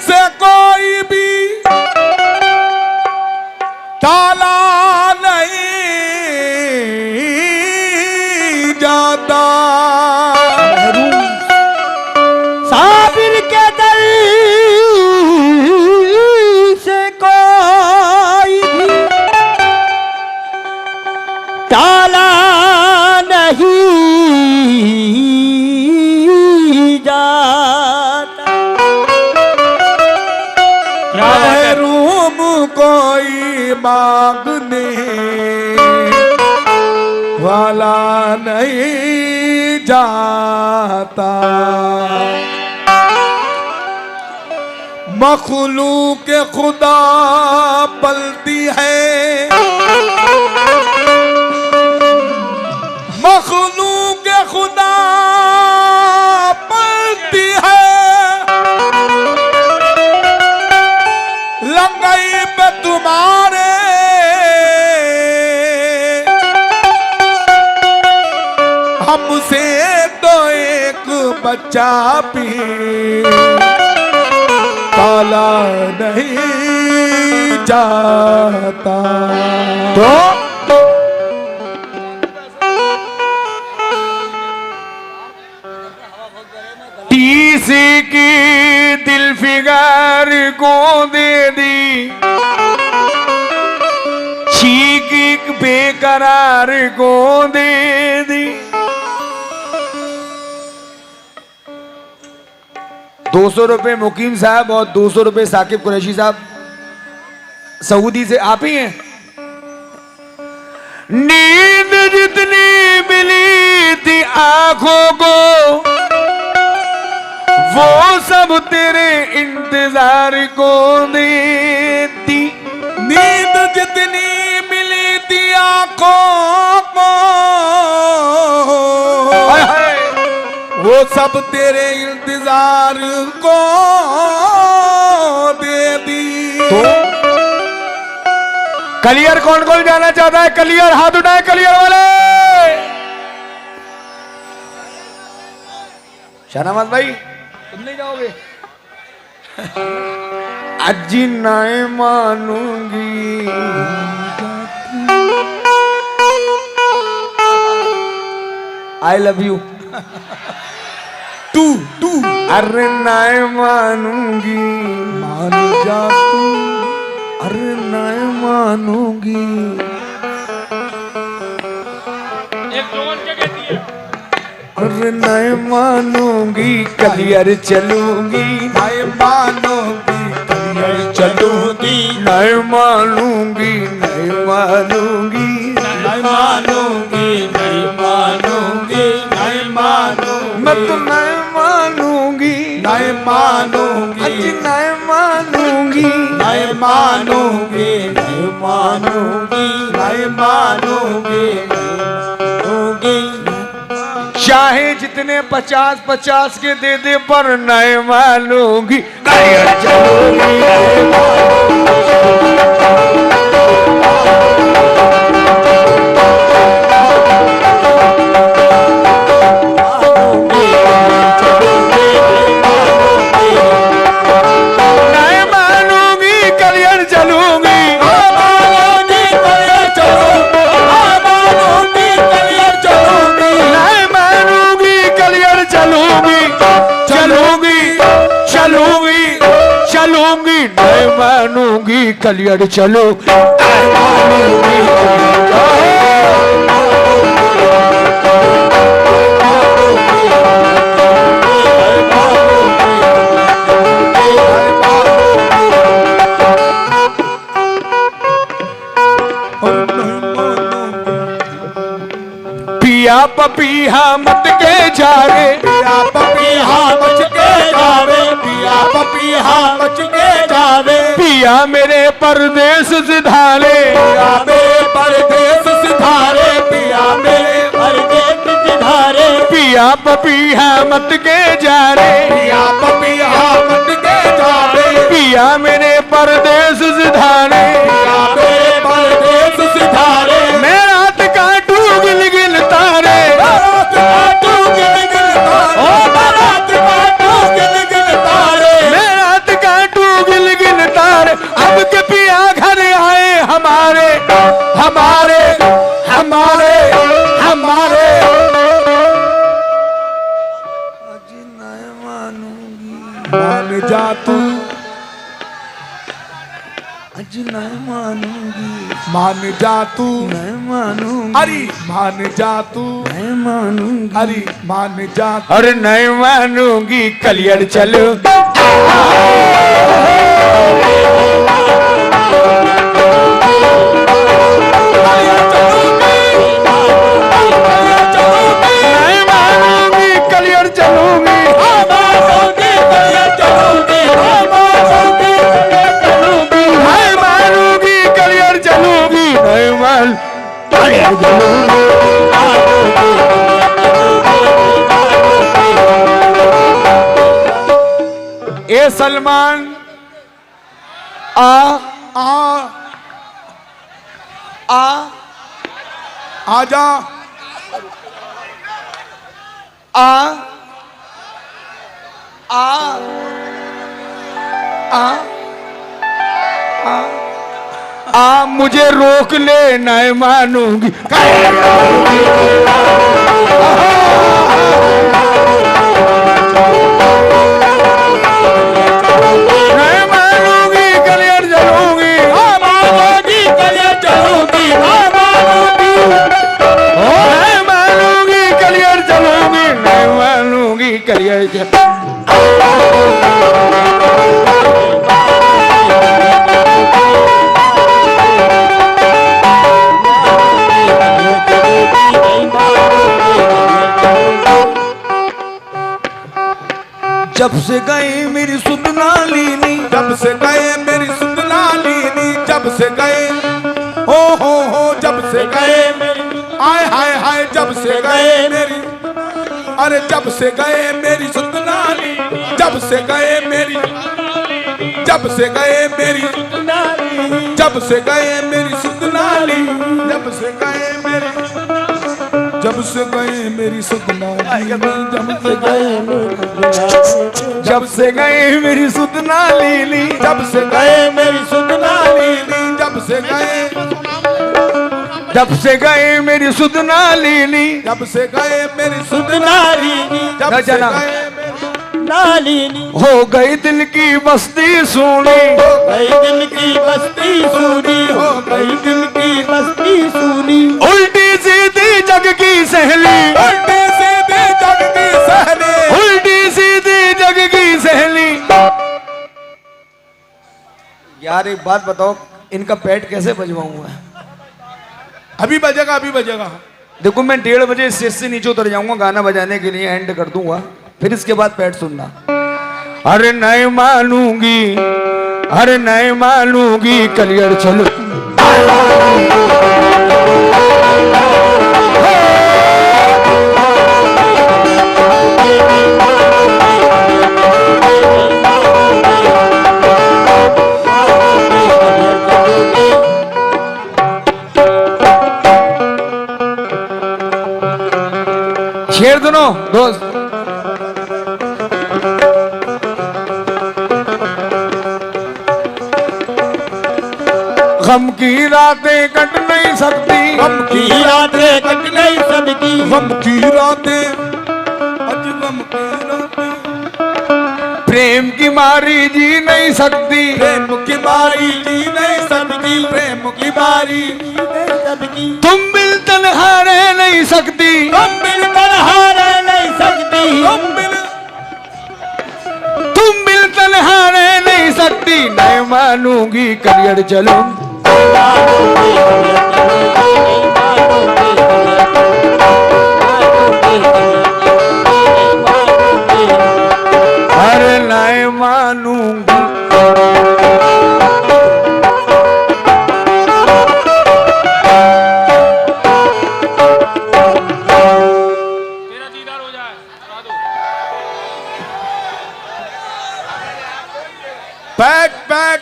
से कोई भी ताला नहीं जाता। साबिर के दर से कोई भी ताला नहीं जाता। महरूम कोई मांगने वाला नहीं जाता। मखलूक खुदा पलती है, मखलूक खुदा पलती है। लंगई पे तुम्हारे हमसे तो एक बच्चा भी ताला नहीं जाता। तो तीसी की दिल फिगर को दे दी, चीख बेकरार को दे दी। 200 रुपए मुकीम साहब और 200 रुपए साकिब कुरैशी साहब सऊदी से आप ही हैं। नींद जितनी मिली थी आंखों को वो सब तेरे इंतजार को देती। नींद जितनी मिली थी आंखों को वो सब तेरे इंतजार को देती। तो कलियर कौन कौन जाना चाहता है? कलियर हाथ उठाए, कलियर वाले। शाहनवाज भाई तुम नहीं जाओगे? अजी नहीं मानूंगी, I love you too too. अरे नहीं मानूंगी, मान जा तू। अरे नहीं मानूंगी। अरे नहीं मानूंगी, कलियर चलूंगी। नहीं मानूंगी, कलियर चलूंगी। नहीं मानूंगी, नहीं मानूंगी, नहीं मानूंगी, नहीं मानूंगी, नहीं मानूंगी। मैं तो नहीं मानूंगी, नहीं मानूंगी, नहीं मानूंगी, नहीं मानूंगी, नहीं मानूंगी, नहीं मानूंगी, नहीं। चाहे जितने 50-50 के दे दे पर नहीं मानूंगी। कलियर चलूंगी, नहीं मानूंगी, कलियर चलो। पिया पपीहा मत के जा रे, पिया पपीहा मच के जावे, पिया पपीहा मच के जावे। पिया मेरे परदेश सिधारे, पिया मेरे परदेश सिधारे, पिया मेरे परदेश सिधारे। पिया पपीहा मत के जा रे, पिया पपीहा मत के जावे। पिया मेरे परदेश सिधारे, पिया मेरे परदेश सिधारे। मैं रात काटू गिल गिल तारे, रात काटू गिल गिल तारे। ओ रात काटू गिल गिल तारे। मैं रात काटू मान जा तू अज नहीं मानूंगी, मान जा तू नहीं मानूंगी, अरे मान जा तू नहीं मानूंगी, अरे मान जा अरे नहीं मानूंगी कलियर चलो नहीं मानूंगी कलियर चलूंगी, नहीं मानूंगी कलियर चलूंगी, नहीं मान कलियर चलूंगी। ए सलमान आ आ आ आजा आ आ आ आ मुझे रोक ले नहीं मानूंगी, नहीं मानूंगी कलियर चलूंगी, नहीं मानूंगी कलियर चलूंगी, नहीं मानूंगी कलियर जब से गई मेरी सुधना लीनी, जब से गए मेरी सुधना लीनी, जब से गए हो जब से गए आय हाय हाय जब से गए मेरी, अरे जब से गए मेरी सुधना ली, जब से गए मेरी, जब से गए मेरी, जब से गए मेरी सुधना ली, जब से गए मेरी, जब से गए मेरी सुधना ली, जब से गए, जब से गई मेरी सुधना लीली, जब से गए मेरी सुधना लीली, जब से गए, जब से गई मेरी सुधना लीली, जब से गए मेरी सुधना लीली, जब से जना। गए मेरी नालिनी हो गई दिल की बस्ती सुनी, गई दिल की बस्ती सुनी, हो गई दिल की बस्ती सुनी, उल्टी सीधी जग की सहेली, उल्टी सीधी जग की सहनी, उल्टी सीधी जग की सहेली। यार एक बात बताओ, इनका पेट कैसे बजवाऊंगा? अभी बजेगा, अभी बजेगा। देखो मैं 1:30 बजे स्टेज से नीचे उतर जाऊंगा गाना बजाने के लिए, एंड कर दूंगा, फिर इसके बाद पेट सुनना। अरे नहीं मानूंगी, अरे नहीं मानूंगी कलियर चलो, छेड़ दोनों दोस्त। गम की रातें कट नहीं सकती, गम की रातें कट नहीं सकती, गम की रातें, अज गम की रातें, प्रेम की मारी जी नहीं सकती, प्रेम की बारी जी नहीं सकती, प्रेम की बारी सबकी तुम बिल तन्हा रह नहीं सकती, तुम मिलकर हार नहीं सकती, तुम बिल तन्हा रह नहीं सकती, नहीं मानूंगी कलियर चलो, अरे नहीं मानूंगी। Back back